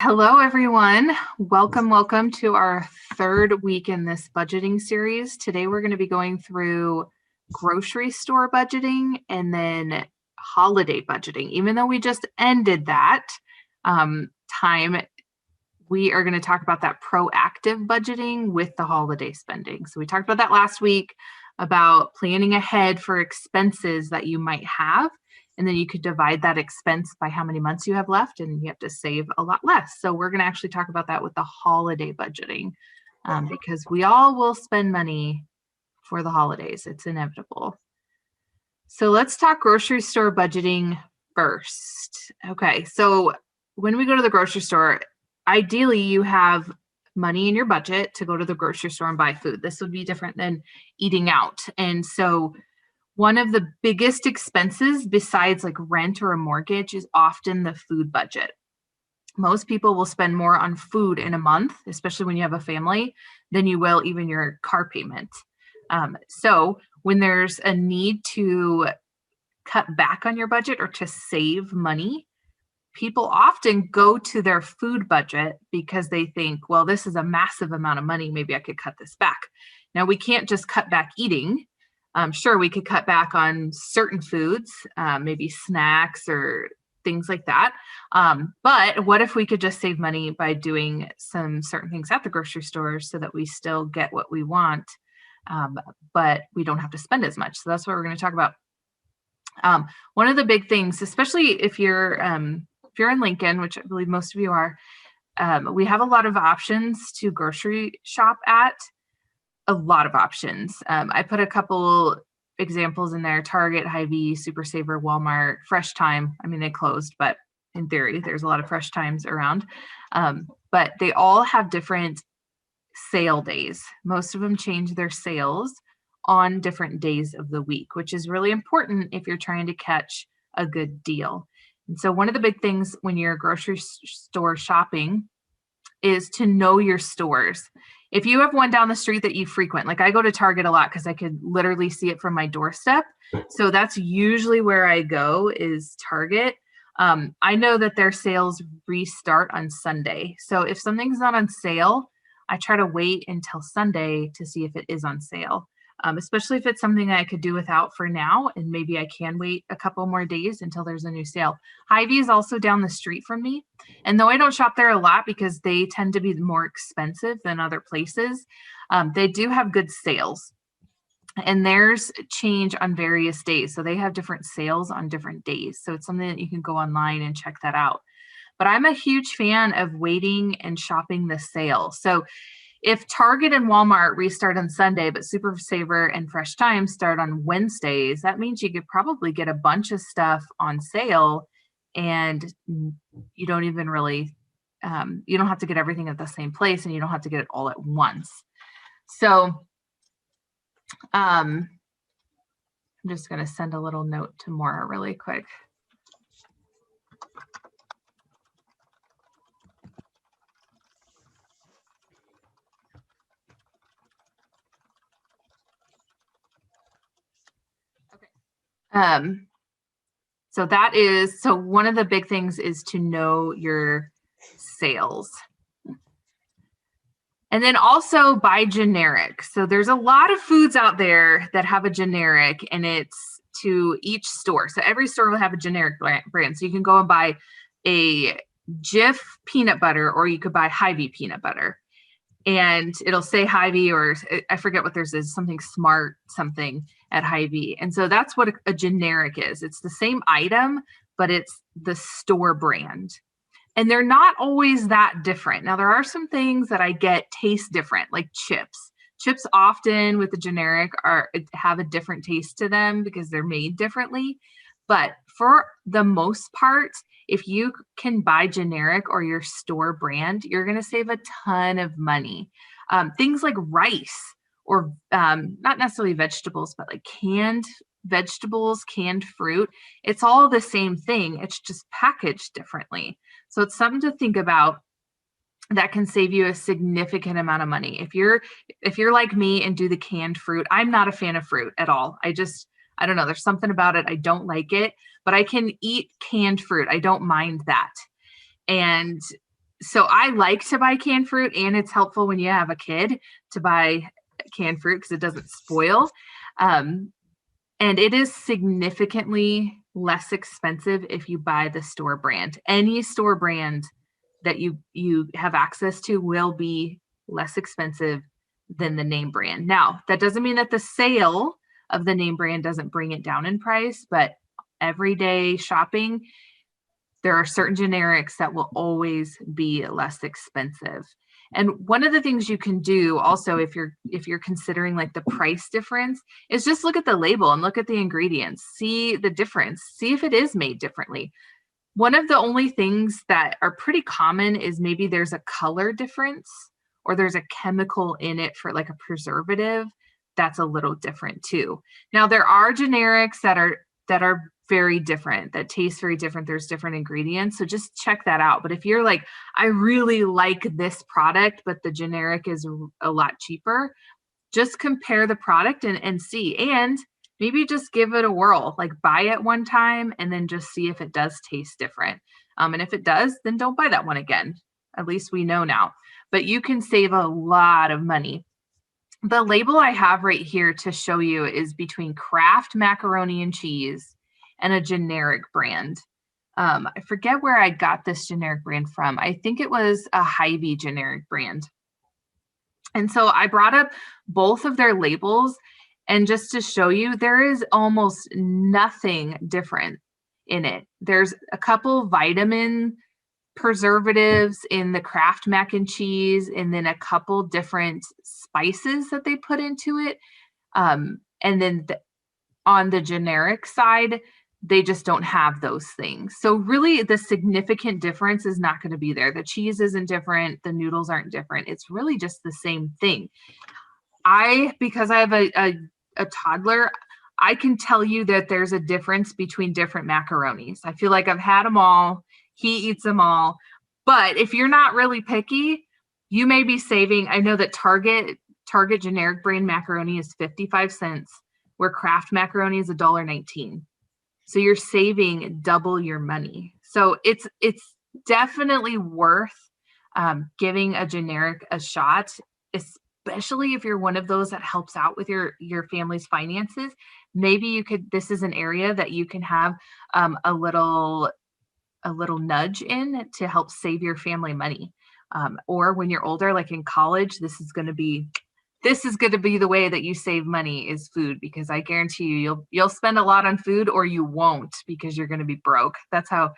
Hello, everyone. Welcome to our third week in this budgeting series. Today, we're going to be going through grocery store budgeting and then holiday budgeting. Even though we just ended that time, we are going to talk about that proactive budgeting with the holiday spending. So we talked about that last week about planning ahead for expenses that you might have. And then you could divide that expense by how many months you have left, and you have to save a lot less. So we're going to actually talk about that with the holiday budgeting because we all will spend money for the holidays. It's inevitable. So let's talk grocery store budgeting first. Okay, so when we go to the grocery store, ideally you have money in your budget to go to the grocery store and buy food. This would be different than eating out. And so one of the biggest expenses besides like rent or a mortgage is often the food budget. Most people will spend more on food in a month, especially when you have a family, than you will even your car payment. So when there's a need to cut back on your budget or to save money, people often go to their food budget because they think, well, this is a massive amount of money. Maybe I could cut this back. Now, we can't just cut back eating. Sure, we could cut back on certain foods, maybe snacks or things like that. But what if we could just save money by doing some certain things at the grocery store so that we still get what we want, but we don't have to spend as much? So that's what we're going to talk about. One of the big things, especially if you're in Lincoln, which I believe most of you are, we have a lot of options to grocery shop at. A lot of options. I put a couple examples in there: Target, Hy-Vee, Super Saver, Walmart, Fresh Time. I mean, they closed, but in theory, there's a lot of Fresh Times around. But they all have different sale days. Most of them change their sales on different days of the week, which is really important if you're trying to catch a good deal. And so one of the big things when you're grocery store shopping is to know your stores. If you have one down the street that you frequent, like I go to Target a lot because I could literally see it from my doorstep. So that's usually where I go, is Target. I know that their sales restart on Sunday. So if something's not on sale, I try to wait until Sunday to see if it is on sale. Especially if it's something I could do without for now, and maybe I can wait a couple more days until there's a new sale. Hy-Vee is also down the street from me. And though I don't shop there a lot because they tend to be more expensive than other places, they do have good sales. And theirs change on various days. So they have different sales on different days. So it's something that you can go online and check that out. But I'm a huge fan of waiting and shopping the sale. So if Target and Walmart restart on Sunday, but Super Saver and Fresh Time start on Wednesdays, that means you could probably get a bunch of stuff on sale, and you don't even really, you don't have to get everything at the same place, and you don't have to get it all at once. So I'm just going to send a little note to Maura really quick. So one of the big things is to know your sales. And then also buy generic. So there's a lot of foods out there that have a generic, and it's to each store. So every store will have a generic brand. So you can go and buy a Jif peanut butter, or you could buy Hy-Vee peanut butter. And it'll say Hy-Vee, or I forget what theirs is, something smart, something at Hy-Vee. And so that's what a generic is. It's the same item, but it's the store brand. And they're not always that different. Now, there are some things that I get taste different, like chips. Chips often with the generic have a different taste to them because they're made differently. But for the most part, if you can buy generic or your store brand, you're going to save a ton of money. Things like rice, or not necessarily vegetables, but like canned vegetables, canned fruit, it's all the same thing. It's just packaged differently. So it's something to think about that can save you a significant amount of money. If you're like me and do the canned fruit, I'm not a fan of fruit at all. I don't know, there's something about it. I don't like it, but I can eat canned fruit. I don't mind that. And So I like to buy canned fruit, and it's helpful when you have a kid to buy canned fruit because it doesn't spoil. Um, and it is significantly less expensive if you buy the store brand. Any store brand that you have access to will be less expensive than the name brand. Now, that doesn't mean that the sale of the name brand doesn't bring it down in price, but everyday shopping, there are certain generics that will always be less expensive. And one of the things you can do also, if you're considering like the price difference, is just look at the label and look at the ingredients, see the difference, see if it is made differently. One of the only things that are pretty common is maybe there's a color difference or there's a chemical in it for like a preservative that's a little different too. Now there are generics that are very different, that taste very different. There's different ingredients. So just check that out. But if you're like, I really like this product, but the generic is a lot cheaper, just compare the product and see. And maybe just give it a whirl, like buy it one time and then just see if it does taste different. And if it does, then don't buy that one again. At least we know now. But you can save a lot of money. The label I have right here to show you is between Kraft macaroni and cheese and a generic brand. I forget where I got this generic brand from. I think it was a Hy-Vee generic brand. And so I brought up both of their labels, and just to show you, there is almost nothing different in it. There's a couple vitamin preservatives in the Kraft mac and cheese, and then a couple different spices that they put into it. And then on the generic side, they just don't have those things. So really the significant difference is not going to be there. The cheese isn't different. The noodles aren't different. It's really just the same thing. Because I have a toddler, I can tell you that there's a difference between different macaronis. I feel like I've had them all. He eats them all. But if you're not really picky, you may be saving. I know that Target generic brand macaroni is 55 cents, where Kraft macaroni is $1.19. So you're saving double your money. So it's definitely worth giving a generic a shot, especially if you're one of those that helps out with your family's finances. Maybe this is an area that you can have a little nudge in to help save your family money. Or when you're older, like in college, this is going to be the way that you save money, is food, because I guarantee you'll spend a lot on food, or you won't, because you're going to be broke. That's how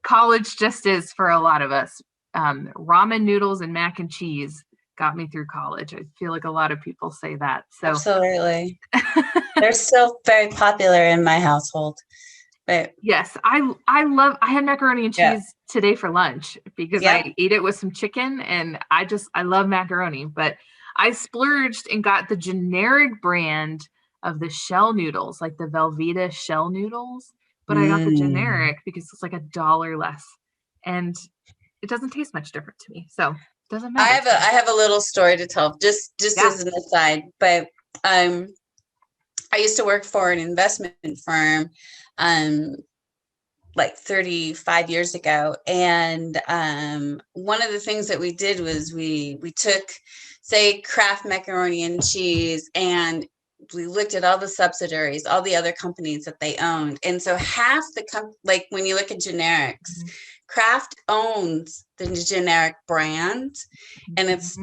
college just is for a lot of us. Ramen noodles and mac and cheese got me through college. I feel like a lot of people say that. So absolutely. They're still very popular in my household. But yes, I had macaroni and cheese today for lunch because I ate it with some chicken, and I love macaroni, but I splurged and got the generic brand of the shell noodles, like the Velveeta shell noodles, but I got the generic because it's like $1 less, and it doesn't taste much different to me. So it doesn't matter. I have a little story to tell, just as an aside, but I used to work for an investment firm like 35 years ago. And one of the things that we did was we took, say, Kraft macaroni and cheese, and we looked at all the subsidiaries, all the other companies that they owned. And so half like when you look at generics, Kraft owns the generic brand, and it's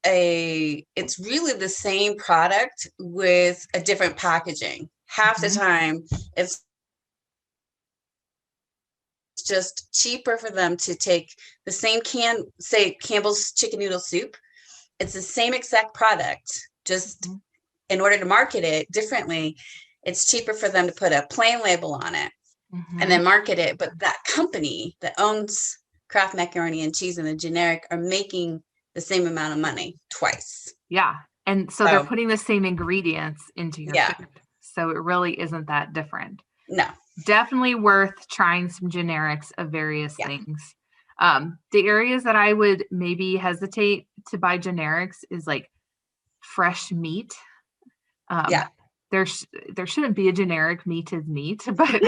it's really the same product with a different packaging. Half the time it's just cheaper for them to take the same say Campbell's chicken noodle soup. It's the same exact product, just in order to market it differently, it's cheaper for them to put a plain label on it and then market it. But that company that owns Kraft macaroni and cheese and the generic are making the same amount of money twice. Yeah. And so they're putting the same ingredients into your food. So it really isn't that different. No. Definitely worth trying some generics of various things. The areas that I would maybe hesitate to buy generics is like fresh meat. There shouldn't be a generic meat is meat, but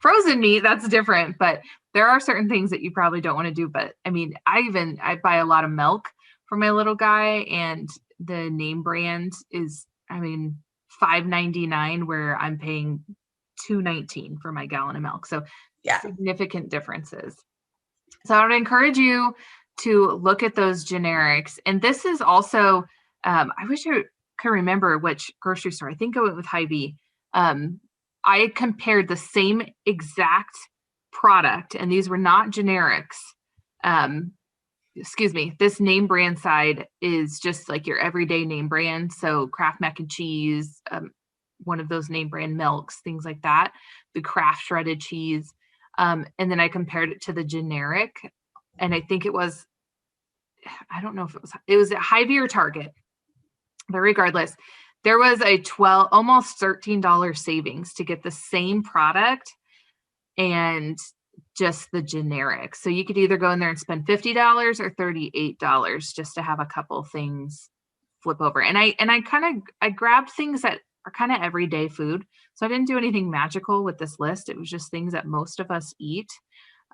Frozen meat, that's different, but there are certain things that you probably don't want to do. But I mean, I buy a lot of milk for my little guy, and the name brand is, I mean, $5.99 where I'm paying $2.19 for my gallon of milk. So Yeah. significant differences. So I would encourage you to look at those generics. And this is also, I wish I could remember which grocery store. I think I went with Hy-Vee. I compared the same exact product, and these were not generics. Excuse me, this name brand side is just like your everyday name brand. So Kraft mac and cheese, one of those name brand milks, things like that, the Kraft shredded cheese. And then I compared it to the generic, and I think it was, I don't know if it was at Hy-Vee or Target, but regardless, there was a almost $13 savings to get the same product and just the generic. So you could either go in there and spend $50 or $38 just to have a couple things flip over. And I grabbed things that are kind of everyday food. So I didn't do anything magical with this list. It was just things that most of us eat,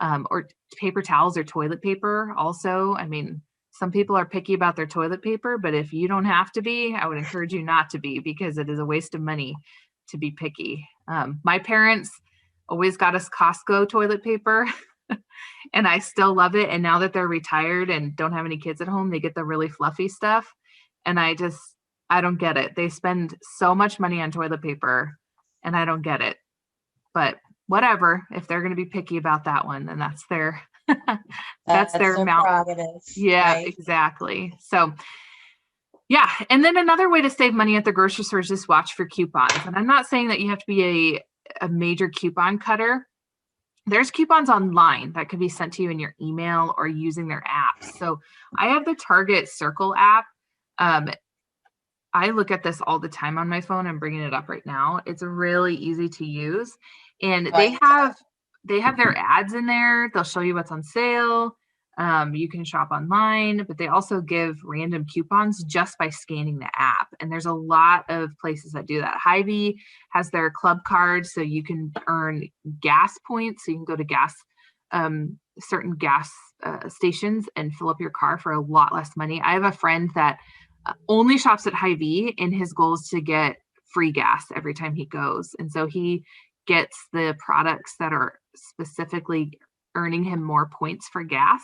or paper towels or toilet paper. Also, I mean, some people are picky about their toilet paper, but if you don't have to be, I would encourage you not to be, because it is a waste of money to be picky. My parents always got us Costco toilet paper and I still love it. And now that they're retired and don't have any kids at home, they get the really fluffy stuff. And I don't get it. They spend so much money on toilet paper and I don't get it. But whatever, if they're going to be picky about that one, then that's their that's That's their their amount. prerogative, Yeah, right? exactly. So yeah. And then another way to save money at the grocery store is just watch for coupons. And I'm not saying that you have to be a major coupon cutter. There's coupons online that could be sent to you in your email or using their apps. So I have the Target Circle app. I look at this all the time on my phone. I'm bringing it up right now. It's really easy to use, and Right. they have their ads in there. They'll show you what's on sale. You can shop online, but they also give random coupons just by scanning the app. And there's a lot of places that do that. Hy-Vee has their club card, so you can earn gas points. So you can go to certain gas stations and fill up your car for a lot less money. I have a friend that only shops at Hy-Vee, and his goal is to get free gas every time he goes. And so he gets the products that are specifically earning him more points for gas.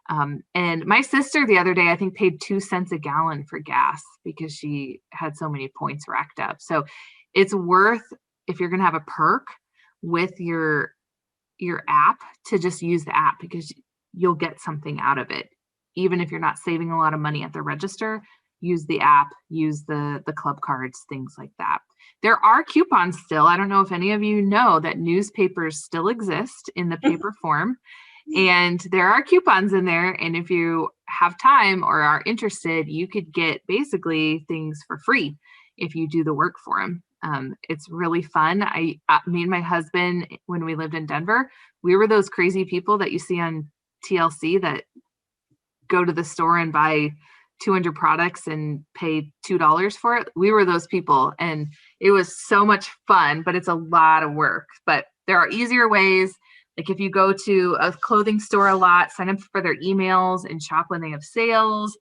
And my sister the other day, I think, paid 2 cents a gallon for gas because she had so many points racked up. So it's worth, if you're going to have a perk with your app, to just use the app, because you'll get something out of it. Even if you're not saving a lot of money at the register, use the app, use the club cards, things like that. There are coupons still. I don't know if any of you know that newspapers still exist in the paper form, and there are coupons in there. And if you have time or are interested, you could get basically things for free if you do the work for them. It's really fun. Me and my husband, when we lived in Denver, we were those crazy people that you see on TLC that go to the store and buy 200 products and pay $2 for it. We were those people, and it was so much fun, but it's a lot of work. But there are easier ways. Like if you go to a clothing store a lot, sign up for their emails and shop when they have sales.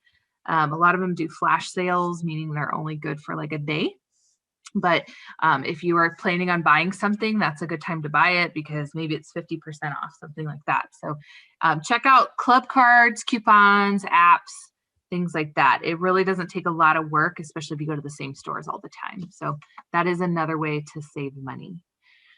A lot of them do flash sales, meaning they're only good for like a day. But if you are planning on buying something, that's a good time to buy it, because maybe it's 50% off, something like that. So check out club cards, coupons, apps, things like that. It really doesn't take a lot of work, especially if you go to the same stores all the time. So that is another way to save money.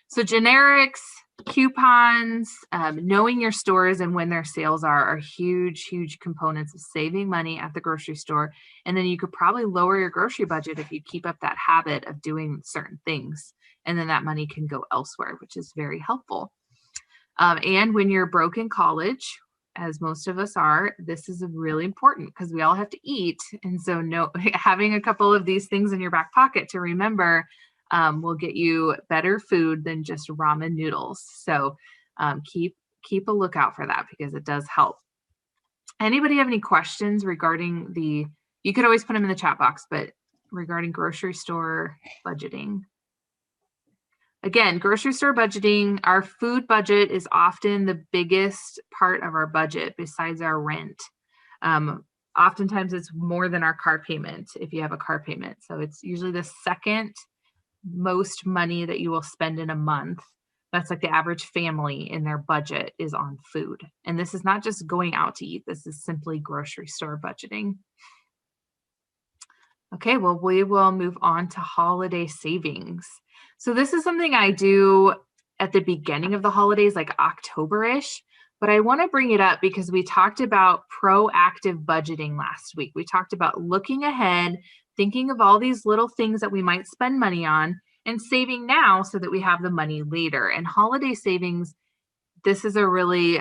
So generics, coupons, knowing your stores and when their sales are huge, huge components of saving money at the grocery store. And then you could probably lower your grocery budget if you keep up that habit of doing certain things. And then that money can go elsewhere, which is very helpful. And when you're broke in college, as most of us are, this is really important because we all have to eat. And so having a couple of these things in your back pocket to remember will get you better food than just ramen noodles. So keep a lookout for that, because it does help. Anybody have any questions regarding you could always put them in the chat box, but regarding grocery store budgeting? Again, grocery store budgeting, our food budget is often the biggest part of our budget besides our rent. Oftentimes it's more than our car payment if you have a car payment. So it's usually the second most money that you will spend in a month. That's like the average family in their budget is on food. And this is not just going out to eat, this is simply grocery store budgeting. Okay, well, we will move on to holiday savings. So this is something I do at the beginning of the holidays, like October-ish, but I want to bring it up because we talked about proactive budgeting last week. We talked about looking ahead, thinking of all these little things that we might spend money on and saving now so that we have the money later. And holiday savings, this is a really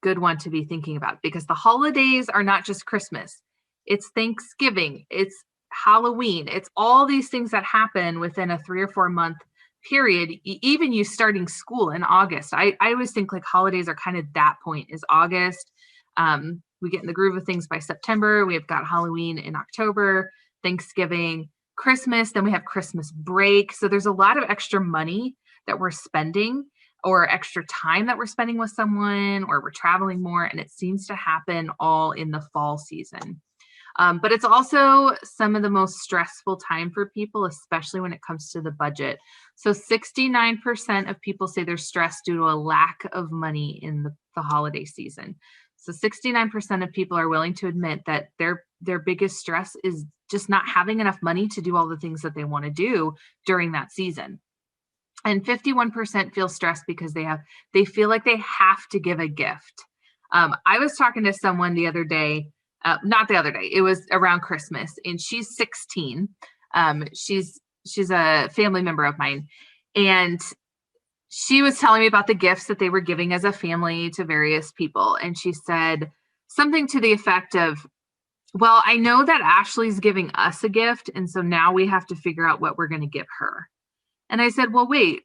good one to be thinking about because the holidays are not just Christmas. It's Thanksgiving, it's Halloween, it's all these things that happen within a 3 or 4 month period. Even you starting school in August. I always think like holidays are kind of that point is August. We get in the groove of things by September. We have got Halloween in October, Thanksgiving, Christmas, then we have Christmas break. So there's a lot of extra money that we're spending or extra time that we're spending with someone, or we're traveling more, and it seems to happen all in the fall season. But it's also some of the most stressful time for people, especially when it comes to the budget. So 69% of people say they're stressed due to a lack of money in the holiday season. So 69% of people are willing to admit that their biggest stress is just not having enough money to do all the things that they want to do during that season. And 51% feel stressed because they feel like they have to give a gift. I was talking to someone the other day, not the other day, it was around Christmas, and she's 16. She's a family member of mine, and she was telling me about the gifts that they were giving as a family to various people. And she said something to the effect of, well, I know that Ashley's giving us a gift, and so now we have to figure out what we're going to give her. And I said, well, wait,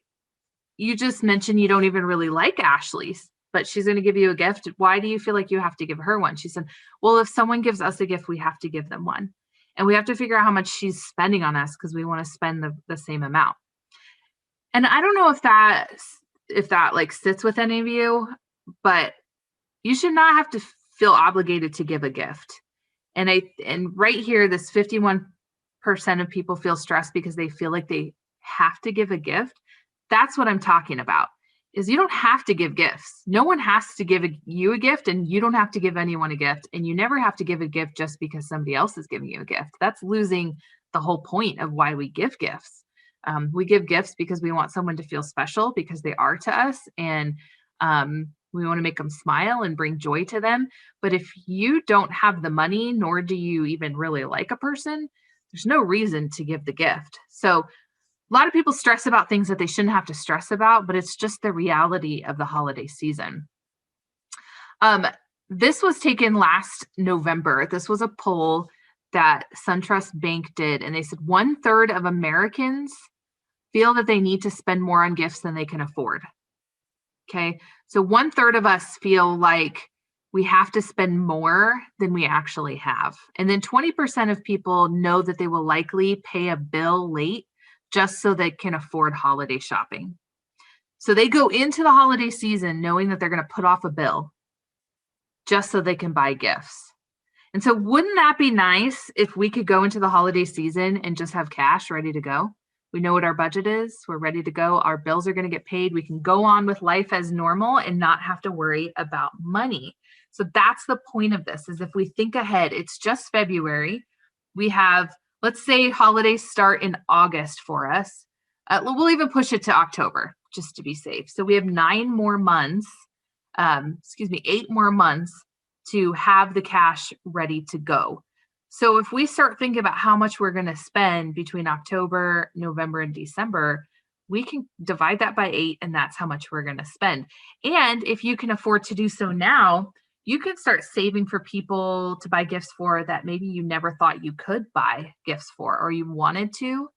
you just mentioned you don't even really like Ashley's, but she's going to give you a gift. Why do you feel like you have to give her one? She said, well, if someone gives us a gift, we have to give them one. And we have to figure out how much she's spending on us because we want to spend the same amount. And I don't know if that like sits with any of you, but you should not have to feel obligated to give a gift. And right here, this 51% of people feel stressed because they feel like they have to give a gift. That's what I'm talking about, is you don't have to give gifts. No one has to give you a gift, and you don't have to give anyone a gift. And you never have to give a gift just because somebody else is giving you a gift. That's losing the whole point of why we give gifts. We give gifts because we want someone to feel special because they are to us. And we want to make them smile and bring joy to them. But if you don't have the money, nor do you even really like a person, there's no reason to give the gift. So a lot of people stress about things that they shouldn't have to stress about, but it's just the reality of the holiday season. This was taken last November. This was a poll that SunTrust Bank did, and they said 1/3 of Americans feel that they need to spend more on gifts than they can afford. Okay, so 1/3 of us feel like we have to spend more than we actually have. And then 20% of people know that they will likely pay a bill late just so they can afford holiday shopping. So they go into the holiday season knowing that they're going to put off a bill just so they can buy gifts. And so wouldn't that be nice if we could go into the holiday season and just have cash ready to go? We know what our budget is. We're ready to go. Our bills are going to get paid. We can go on with life as normal and not have to worry about money. So that's the point of this, is if we think ahead, it's just February. We have, let's say holidays start in August for us. We'll even push it to October just to be safe. So we have 8 more months to have the cash ready to go. So if we start thinking about how much we're going to spend between October, November, and December, we can divide that by 8, and that's how much we're going to spend. And if you can afford to do so now, you can start saving for people to buy gifts for that maybe you never thought you could buy gifts for, or you wanted to,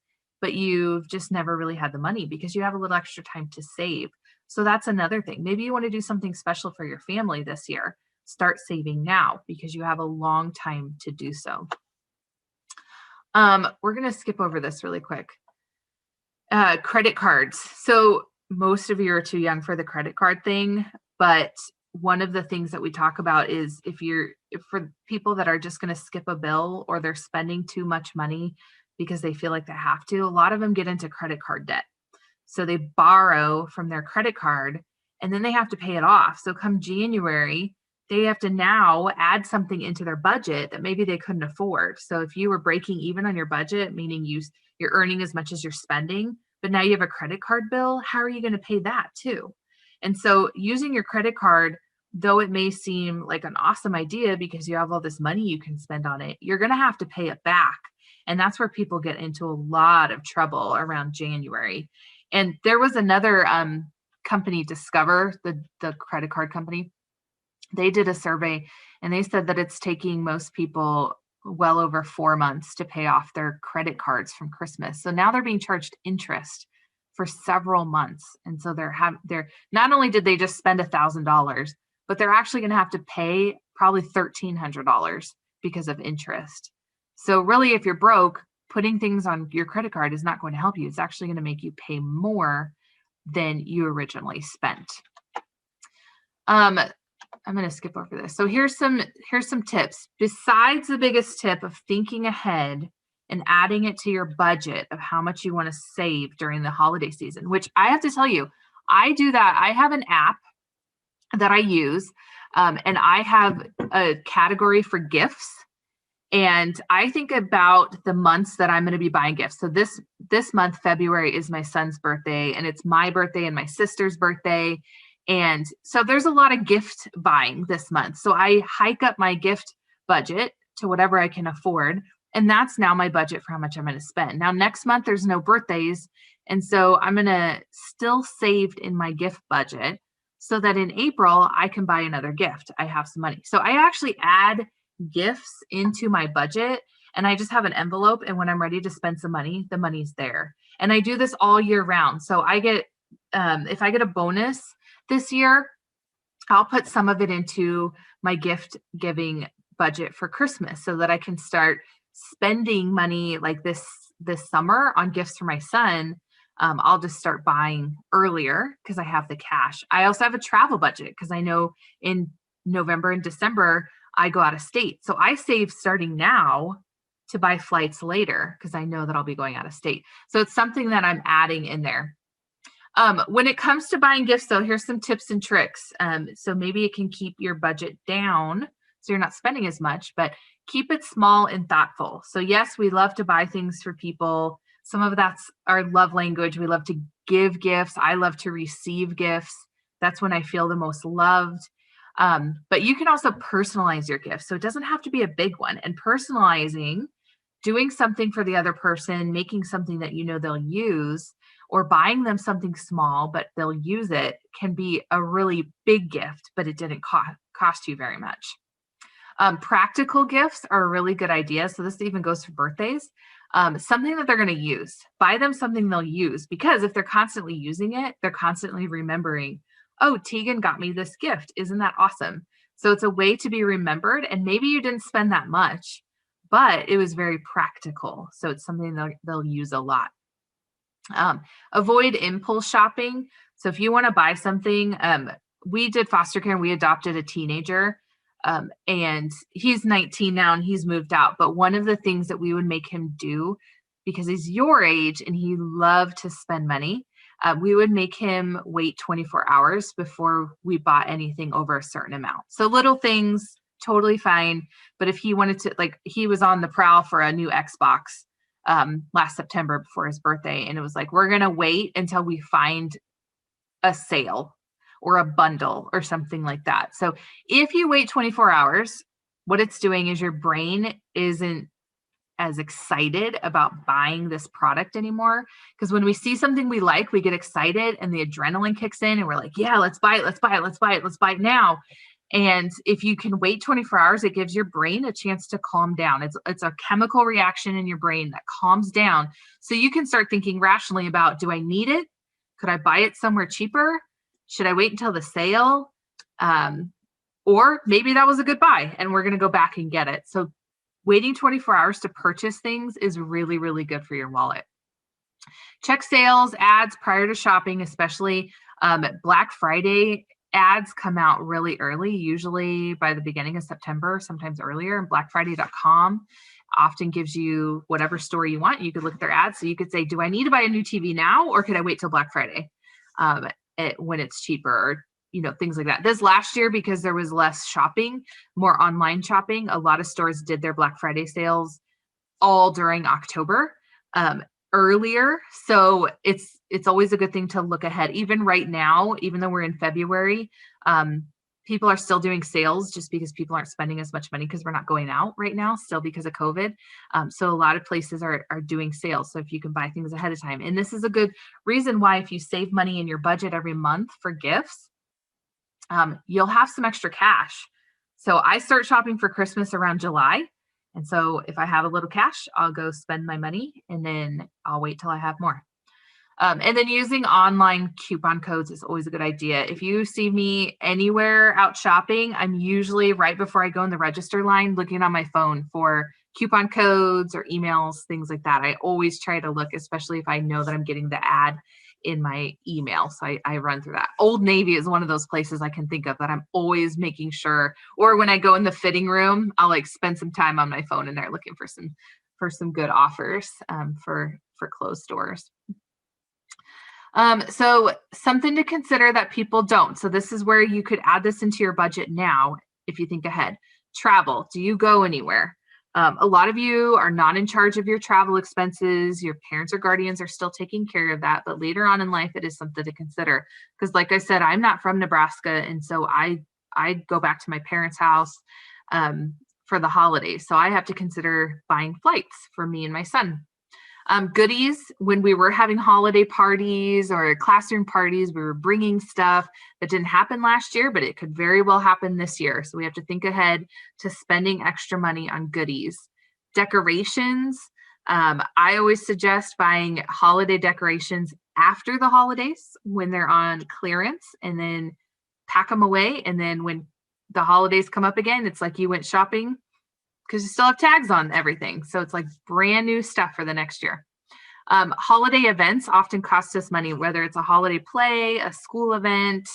but you've just never really had the money because you have a little extra time to save. So that's another thing. Maybe you want to do something special for your family this year. Start saving now because you have a long time to do so. We're going to skip over this really quick. Credit cards. So most of you are too young for the credit card thing, but one of the things that we talk about is if for people that are just going to skip a bill or they're spending too much money because they feel like they have to, a lot of them get into credit card debt. So they borrow from their credit card and then they have to pay it off. So come January, they have to now add something into their budget that maybe they couldn't afford. So if you were breaking even on your budget, meaning you're earning as much as you're spending, but now you have a credit card bill, how are you going to pay that too? And so using your credit card, though it may seem like an awesome idea because you have all this money you can spend on it, you're going to have to pay it back. And that's where people get into a lot of trouble around January. And there was another company, Discover, the credit card company. They did a survey and they said that it's taking most people well over 4 months to pay off their credit cards from Christmas. So now they're being charged interest for several months. And so they're not only did they just spend $1,000, but they're actually going to have to pay probably $1,300 because of interest. So really, if you're broke, putting things on your credit card is not going to help you. It's actually going to make you pay more than you originally spent. I'm going to skip over this. So here's some tips. Besides the biggest tip of thinking ahead and adding it to your budget of how much you want to save during the holiday season, which I have to tell you, I do that. I have an app that I use, and I have a category for gifts. And I think about the months that I'm going to be buying gifts. So this month, February, is my son's birthday, and it's my birthday and my sister's birthday. And so there's a lot of gift buying this month. So I hike up my gift budget to whatever I can afford. And that's now my budget for how much I'm going to spend. Now, next month, there's no birthdays. And so I'm going to still save in my gift budget so that in April, I can buy another gift. I have some money. So I actually add gifts into my budget, and I just have an envelope, and when I'm ready to spend some money, the money's there. And I do this all year round. So I get if I get a bonus this year, I'll put some of it into my gift giving budget for Christmas so that I can start spending money like this summer on gifts for my son. I'll just start buying earlier because I have the cash. I also have a travel budget because I know in November and December I go out of state. So I save starting now to buy flights later because I know that I'll be going out of state. So it's something that I'm adding in there. When it comes to buying gifts, though, here's some tips and tricks. So maybe it can keep your budget down so you're not spending as much, but keep it small and thoughtful. So yes, we love to buy things for people. Some of that's our love language. We love to give gifts. I love to receive gifts. That's when I feel the most loved. But you can also personalize your gift. So it doesn't have to be a big one. And personalizing, doing something for the other person, making something that you know they'll use, or buying them something small, but they'll use it, can be a really big gift, but it didn't cost you very much. Practical gifts are a really good idea. So this even goes for birthdays. Something that they're going to use. Buy them something they'll use, because if they're constantly using it, they're constantly remembering, oh, Tegan got me this gift. Isn't that awesome? So it's a way to be remembered. And maybe you didn't spend that much, but it was very practical. So it's something they'll use a lot. Avoid impulse shopping. So if you want to buy something, we did foster care and we adopted a teenager. And he's 19 now and he's moved out. But one of the things that we would make him do, because he's your age and he loved to spend money, we would make him wait 24 hours before we bought anything over a certain amount. So little things, totally fine. But if he wanted to, like, he was on the prowl for a new Xbox last September before his birthday. And it was like, we're going to wait until we find a sale or a bundle or something like that. So if you wait 24 hours, what it's doing is your brain isn't as excited about buying this product anymore. Because when we see something we like, we get excited and the adrenaline kicks in and we're like, yeah, let's buy it. Let's buy it. Let's buy it. Let's buy it now. And if you can wait 24 hours, it gives your brain a chance to calm down. It's a chemical reaction in your brain that calms down. So you can start thinking rationally about, do I need it? Could I buy it somewhere cheaper? Should I wait until the sale? Or maybe that was a good buy and we're going to go back and get it. So waiting 24 hours to purchase things is really, really good for your wallet. Check sales ads prior to shopping, especially Black Friday ads come out really early, usually by the beginning of September, sometimes earlier. And blackfriday.com often gives you whatever store you want. You could look at their ads. So you could say, do I need to buy a new TV now, or could I wait till Black Friday when it's cheaper, or things like that. This last year, because there was less shopping, more online shopping, a lot of stores did their Black Friday sales all during October. Earlier. So it's always a good thing to look ahead. Even right now, even though we're in February, people are still doing sales just because people aren't spending as much money because we're not going out right now, still because of COVID. So a lot of places are doing sales. So if you can buy things ahead of time, and this is a good reason why, if you save money in your budget every month for gifts, you'll have some extra cash. So I start shopping for Christmas around July. And so if I have a little cash, I'll go spend my money, and then I'll wait till I have more. And then using online coupon codes is always a good idea. If you see me anywhere out shopping, I'm usually right before I go in the register line looking on my phone for coupon codes or emails, things like that. I always try to look, especially if I know that I'm getting the ad in my email. So I run through that. Old Navy is one of those places I can think of that I'm always making sure, or when I go in the fitting room, I'll spend some time on my phone in there looking for some good offers for clothes stores. So something to consider that people don't. So this is where you could add this into your budget now if you think ahead. Travel. Do you go anywhere? A lot of you are not in charge of your travel expenses. Your parents or guardians are still taking care of that. But later on in life, it is something to consider. Because like I said, I'm not from Nebraska. And so I go back to my parents' house for the holidays. So I have to consider buying flights for me and my son. Goodies, when we were having holiday parties or classroom parties, we were bringing stuff that didn't happen last year, but it could very well happen this year. So we have to think ahead to spending extra money on goodies. Decorations, I always suggest buying holiday decorations after the holidays when they're on clearance, and then pack them away. And then when the holidays come up again, it's like you went shopping, because you still have tags on everything. So it's like brand new stuff for the next year. Holiday events often cost us money, whether it's a holiday play, a school event.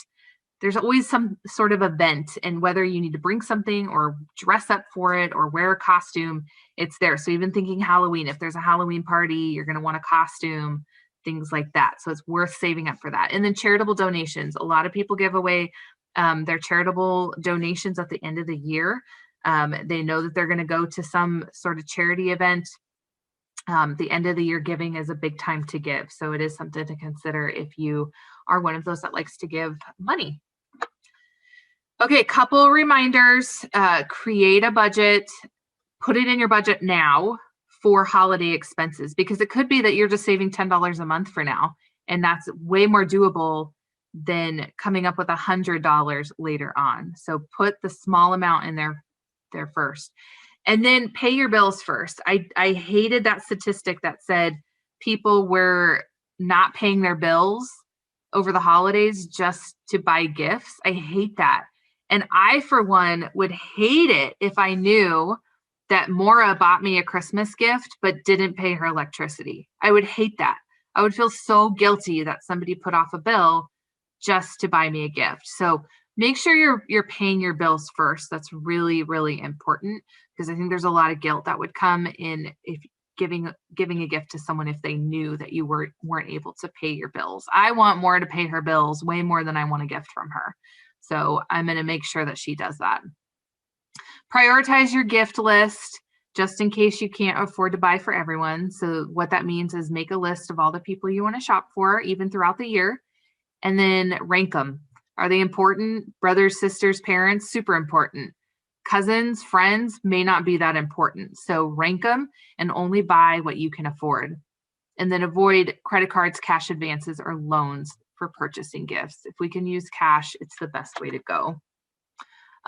There's always some sort of event, and whether you need to bring something or dress up for it or wear a costume, it's there. So even thinking Halloween, if there's a Halloween party, you're going to want a costume, things like that. So it's worth saving up for that. And then charitable donations. A lot of people give away their charitable donations at the end of the year. They know that they're going to go to some sort of charity event. The end of the year giving is a big time to give. So it is something to consider if you are one of those that likes to give money. Okay, couple reminders. Create a budget. Put it in your budget now for holiday expenses, because it could be that you're just saving $10 a month for now. And that's way more doable than coming up with $100 later on. So put the small amount in there first, and then pay your bills first. I hated that statistic that said people were not paying their bills over the holidays just to buy gifts. I hate that. And I, for one, would hate it if I knew that Maura bought me a Christmas gift but didn't pay her electricity. I would hate that. I would feel so guilty that somebody put off a bill just to buy me a gift. So make sure you're paying your bills first. That's really, really important, because I think there's a lot of guilt that would come in if giving a gift to someone if they knew that you weren't able to pay your bills. I want Maura to pay her bills way more than I want a gift from her. So I'm going to make sure that she does that. Prioritize your gift list just in case you can't afford to buy for everyone. So what that means is make a list of all the people you want to shop for, even throughout the year, and then rank them. Are they important? Brothers, sisters, parents, super important. Cousins, friends may not be that important. So rank them and only buy what you can afford. And then avoid credit cards, cash advances, or loans for purchasing gifts. If we can use cash, it's the best way to go.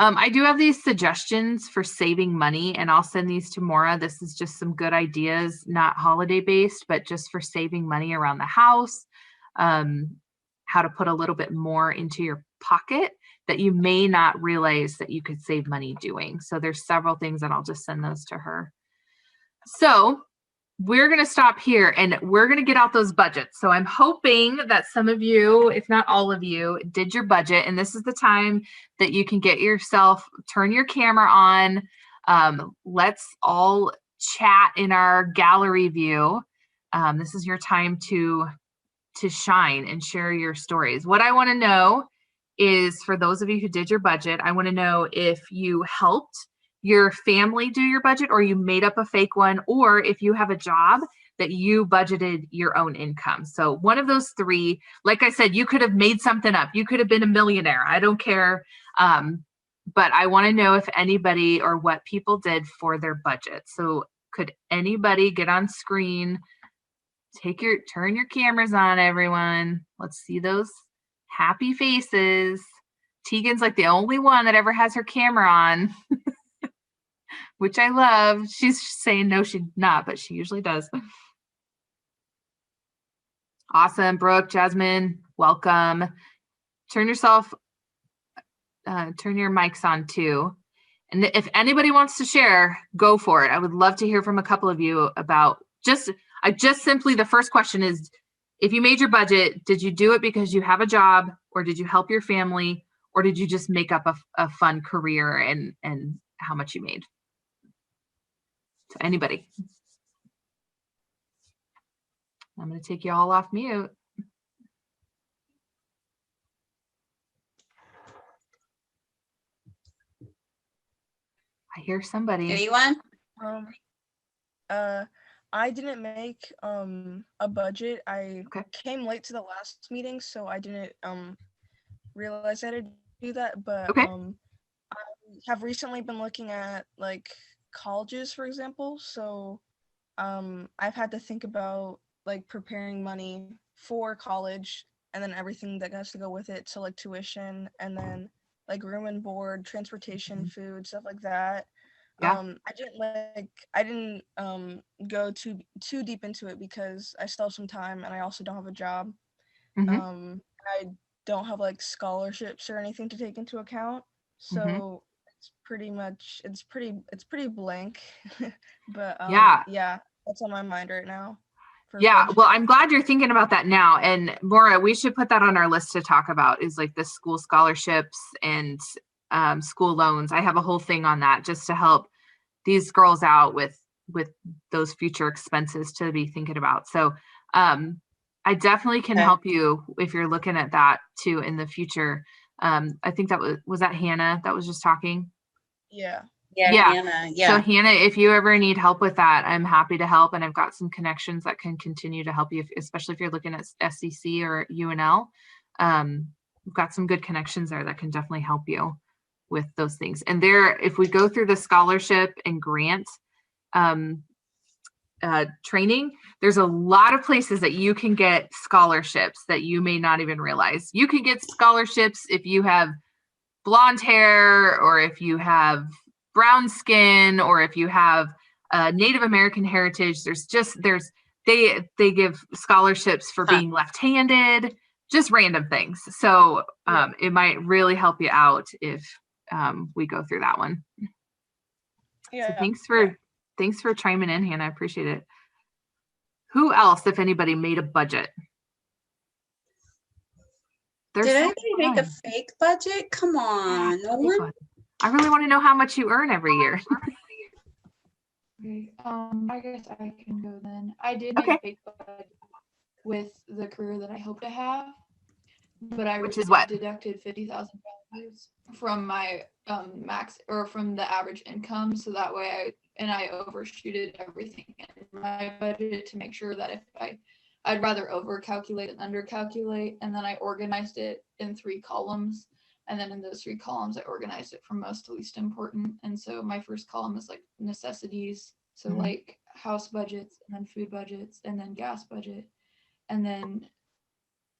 I do have these suggestions for saving money, and I'll send these to Maura. This is just some good ideas, not holiday based, but just for saving money around the house. How to put a little bit more into your pocket that you may not realize that you could save money doing. So there's several things, and I'll just send those to her. So we're going to stop here and we're going to get out those budgets. So I'm hoping that some of you, if not all of you, did your budget. And this is the time that you can get yourself, turn your camera on. Let's all chat in our gallery view. This is your time to shine and share your stories. What I want to know is, for those of you who did your budget, I want to know if you helped your family do your budget, or you made up a fake one, or if you have a job that you budgeted your own income. So one of those three. Like I said, you could have made something up. You could have been a millionaire. I don't care. But I want to know if anybody or what people did for their budget. So could anybody get on screen? Turn your cameras on, everyone. Let's see those happy faces. Tegan's like the only one that ever has her camera on, which I love. She's saying no, she's not, but she usually does. Awesome. Brooke, Jasmine, welcome. Turn your mics on too. And if anybody wants to share, go for it. I would love to hear from a couple of you about simply, the first question is, if you made your budget, did you do it because you have a job, or did you help your family, or did you just make up a fun career and how much you made? So anybody. I'm going to take you all off mute. I hear somebody. Anyone? I didn't make a budget. I came late to the last meeting, so I didn't realize I had to do that. But I have recently been looking at like colleges, for example. So I've had to think about like preparing money for college, and then everything that has to go with it. So like tuition, and then like room and board, transportation, food, stuff like that. Yeah. I didn't go too deep into it because I still have some time, and I also don't have a job. I don't have like scholarships or anything to take into account. So it's pretty blank. But yeah, that's on my mind right now. Yeah, well, I'm glad you're thinking about that now. And Maura, we should put that on our list to talk about, is like the school scholarships and school loans. I have a whole thing on that just to help these girls out with those future expenses to be thinking about. So I definitely can help you if you're looking at that too in the future. I think that was that Hannah that was just talking? Yeah. Hannah, yeah. So Hannah, if you ever need help with that, I'm happy to help. And I've got some connections that can continue to help you, especially if you're looking at SCC or UNL. We've got some good connections there that can definitely help you with those things. And if we go through the scholarship and grant training, there's a lot of places that you can get scholarships that you may not even realize. You can get scholarships if you have blonde hair, or if you have brown skin, or if you have Native American heritage. They give scholarships for being left-handed, just random things. So it might really help you out if we go through that one. Yeah. So thanks for chiming in, Hannah. I appreciate it. Who else, if anybody, made a budget? Did anybody make a fake budget? Come on, no one? I really want to know how much you earn every year. Okay, I guess I can go then. I did make a fake budget with the career that I hope to have, but I deducted $50,000 from my max, or from the average income, so that way I overshooted everything in my budget to make sure that if I'd rather over calculate than under calculate, and then I organized it in 3 columns, and then in those 3 columns I organized it from most to least important. And so my first column is like necessities, so like house budgets, and then food budgets, and then gas budget, and then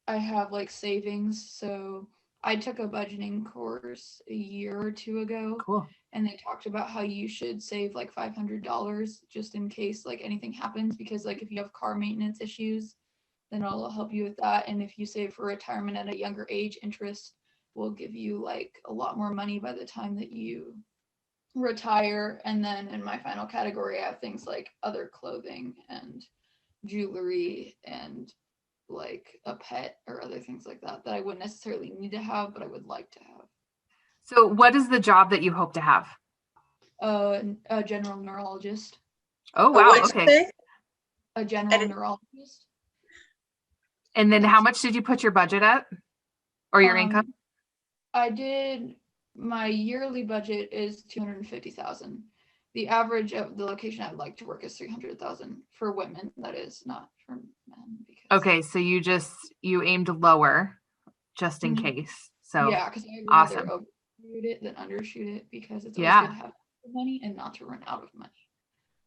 I have like savings. So I took a budgeting course a year or 2 ago. Cool. And they talked about how you should save like $500 just in case like anything happens, because like if you have car maintenance issues, then it'll help you with that. And if you save for retirement at a younger age, interest will give you like a lot more money by the time that you retire, and then in my final category I have things like other clothing and jewelry and like a pet or other things like that I wouldn't necessarily need to have, but I would like to have. So what is the job that you hope to have? A general neurologist. Oh, wow. What'd you Okay. say? A general neurologist. And then how much did you put your budget at, or your income? I did, my yearly budget is 250,000. The average of the location I'd like to work is 300,000 for women. That is, not for men. Because, okay, so you aimed lower just in case. So yeah, because I'd rather awesome. overshoot it than undershoot it, because it's always Yeah. good to have money and not to run out of money.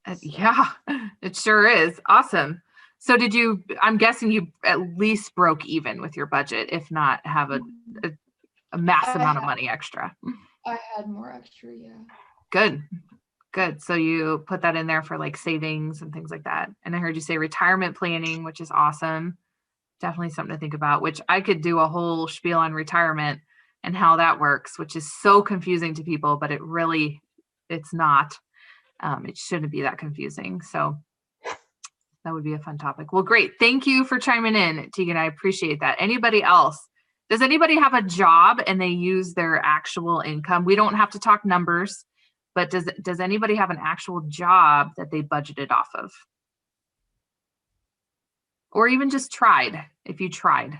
So. Yeah, it sure is. Awesome. So I'm guessing you at least broke even with your budget, if not have a mass amount of money extra. I had more extra, yeah. Good. So you put that in there for like savings and things like that. And I heard you say retirement planning, which is awesome. Definitely something to think about, which I could do a whole spiel on retirement and how that works, which is so confusing to people, but it's not. It shouldn't be that confusing. So that would be a fun topic. Well, great. Thank you for chiming in, Tegan. I appreciate that. Anybody else? Does anybody have a job and they use their actual income? We don't have to talk numbers, but does anybody have an actual job that they budgeted off of? Or even just tried, if you tried.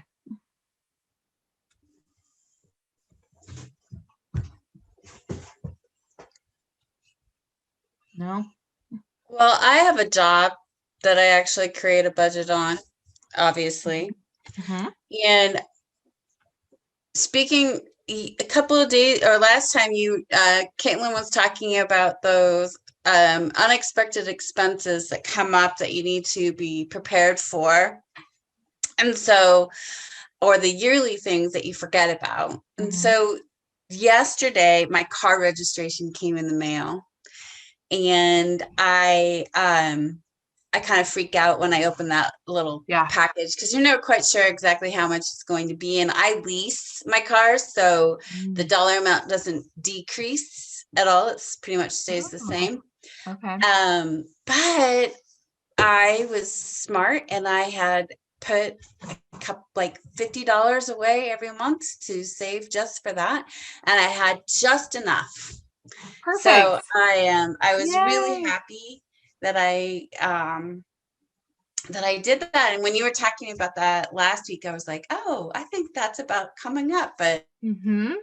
No? Well, I have a job that I actually create a budget on, obviously. Mm-hmm. And speaking a couple of days or last time Caitlin was talking about those unexpected expenses that come up that you need to be prepared for. And so, or the yearly things that you forget about. Mm-hmm. And so yesterday, my car registration came in the mail. And I kind of freak out when I open that little package, because you're never quite sure exactly how much it's going to be. And I lease my car, so the dollar amount doesn't decrease at all. It's pretty much stays the same. Okay. But I was smart, and I had put like $50 away every month to save just for that, and I had just enough. Perfect. So I was really happy that I did that. And when you were talking about that last week, I was like, oh, I think that's about coming up, but you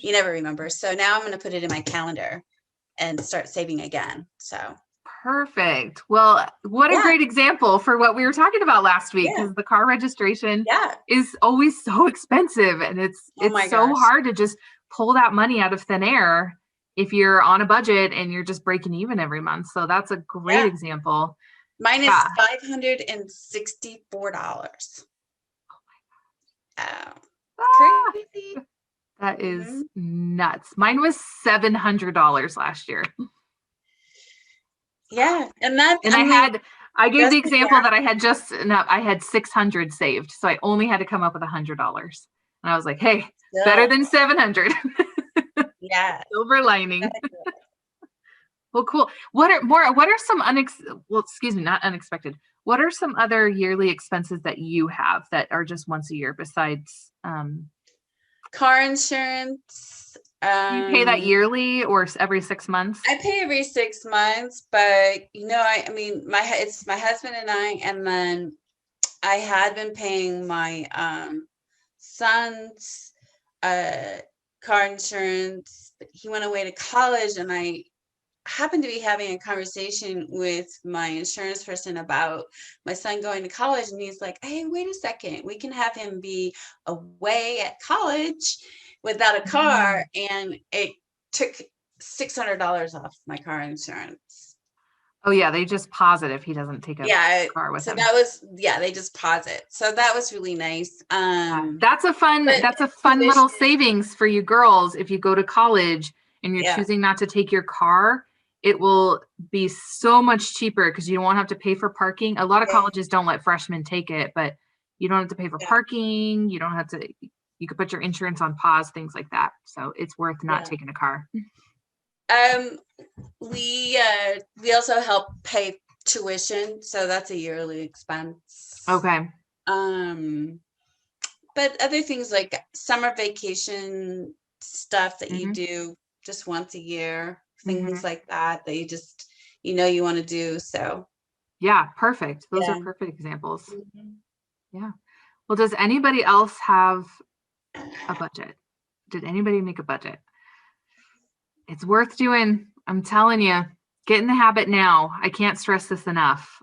never remember. So now I'm going to put it in my calendar and start saving again. So perfect. Well, what a great example for what we were talking about last week, because the car registration is always so expensive, and it's so hard to just pull that money out of thin air if you're on a budget and you're just breaking even every month. So that's a great example. Mine is $564. Oh my gosh. Crazy. That is nuts. Mine was $700 last year. Yeah. And I gave the example that I had 600 saved. So I only had to come up with $100. And I was like, hey, better than 700. Yeah. Silver lining. Well, cool. What are some not unexpected. What are some other yearly expenses that you have that are just once a year besides car insurance? Do you pay that yearly or every 6 months? I pay every 6 months, but I mean, it's my husband and I, and then I had been paying my son's car insurance, but he went away to college, and I happened to be having a conversation with my insurance person about my son going to college, and he's like, hey, wait a second, we can have him be away at college without a car. And it took $600 off my car insurance. Oh yeah, they just pause it if he doesn't take a car with him. So that was they just pause it. So that was really nice. That's a fun little savings for you girls. If you go to college and you're choosing not to take your car, it will be so much cheaper because you won't have to pay for parking. A lot of colleges don't let freshmen take it, but you don't have to pay for parking. You you could put your insurance on pause, things like that. So it's worth not taking a car. We also help pay tuition, so that's a yearly expense. Okay. But other things like summer vacation stuff that you do just once a year, things like that you just, you want to do. So yeah, perfect. Those are perfect examples. Yeah. Well, does anybody else have a budget? Did anybody make a budget? It's worth doing. I'm telling you, get in the habit now. I can't stress this enough.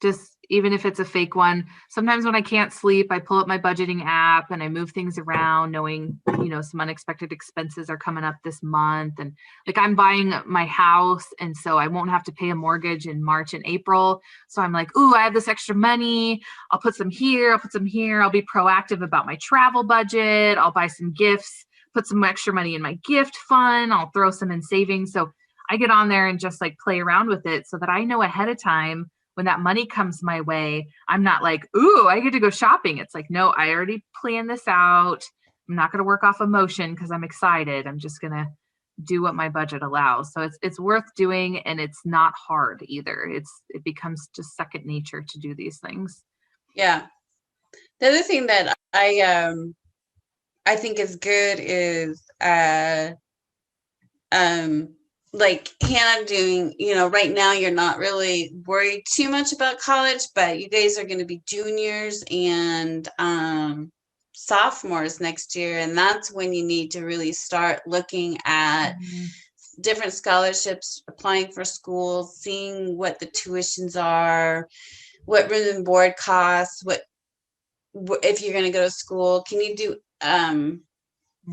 Just even if it's a fake one, sometimes when I can't sleep, I pull up my budgeting app and I move things around, knowing, some unexpected expenses are coming up this month. And like I'm buying my house, and so I won't have to pay a mortgage in March and April. So I'm like, ooh, I have this extra money. I'll put some here. I'll put some here. I'll be proactive about my travel budget. I'll buy some gifts, put some extra money in my gift fund. I'll throw some in savings. So I get on there and just like play around with it so that I know ahead of time when that money comes my way, I'm not like, ooh, I get to go shopping. It's like, no, I already planned this out. I'm not going to work off emotion because I'm excited. I'm just going to do what my budget allows. So it's worth doing, and it's not hard either. It becomes just second nature to do these things. Yeah. The other thing that I think is good is like Hannah doing, right now you're not really worried too much about college, but you guys are going to be juniors and sophomores next year. And that's when you need to really start looking at different scholarships, applying for schools, seeing what the tuitions are, what room and board costs, if you're going to go to school, can you do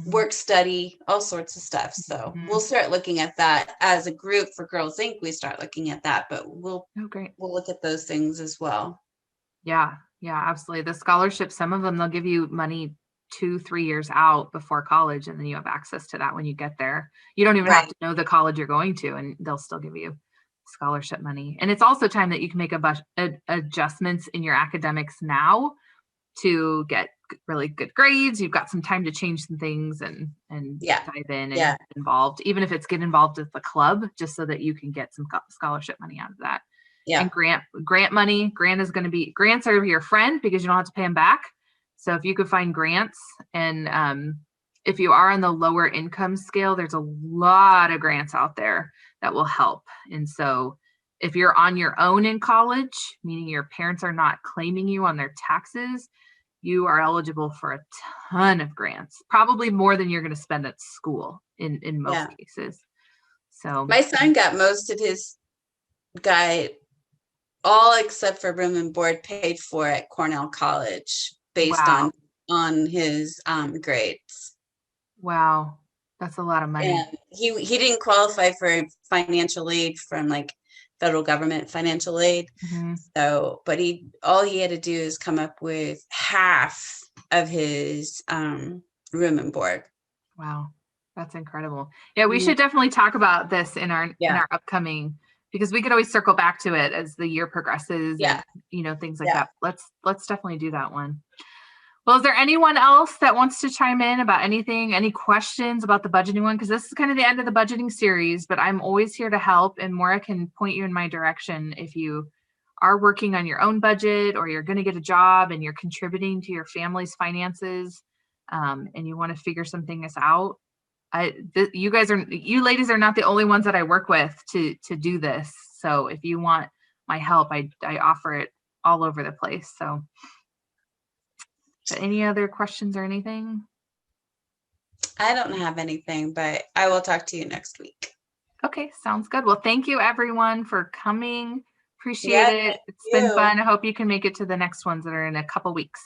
work study, all sorts of stuff. So we'll start looking at that as a group for Girls Inc. We start looking at that, but we'll look at those things as well. Yeah, absolutely. The scholarships, some of them, they'll give you money 2-3 years out before college, and then you have access to that when you get there. You don't even have to know the college you're going to, and they'll still give you scholarship money. And it's also time that you can make adjustments in your academics now to get really good grades. You've got some time to change some things and dive in and get involved, even if it's get involved with the club, just so that you can get some scholarship money out of that. Yeah. And grant money. Grants are your friend because you don't have to pay them back. So if you could find grants, and if you are on the lower income scale, there's a lot of grants out there that will help. And so if you're on your own in college, meaning your parents are not claiming you on their taxes, you are eligible for a ton of grants, probably more than you're going to spend at school in most cases. So my son got most of his all except for room and board paid for at Cornell College based on his grades. Wow. That's a lot of money. And he didn't qualify for financial aid from like federal government financial aid. So, but all he had to do is come up with half of his room and board. Wow. That's incredible. Yeah, we should definitely talk about this in our upcoming, because we could always circle back to it as the year progresses and things like that. Let's definitely do that one. Well, is there anyone else that wants to chime in about anything, any questions about the budgeting one? Because this is kind of the end of the budgeting series, but I'm always here to help, and Maura can point you in my direction if you are working on your own budget, or you're going to get a job and you're contributing to your family's finances, and you want to figure some things out. You ladies are not the only ones that I work with to do this. So if you want my help, I offer it all over the place. So any other questions or anything? I don't have anything, but I will talk to you next week. Okay, sounds good. Well, thank you everyone for coming. Appreciate it. It's been fun. I hope you can make it to the next ones that are in a couple weeks.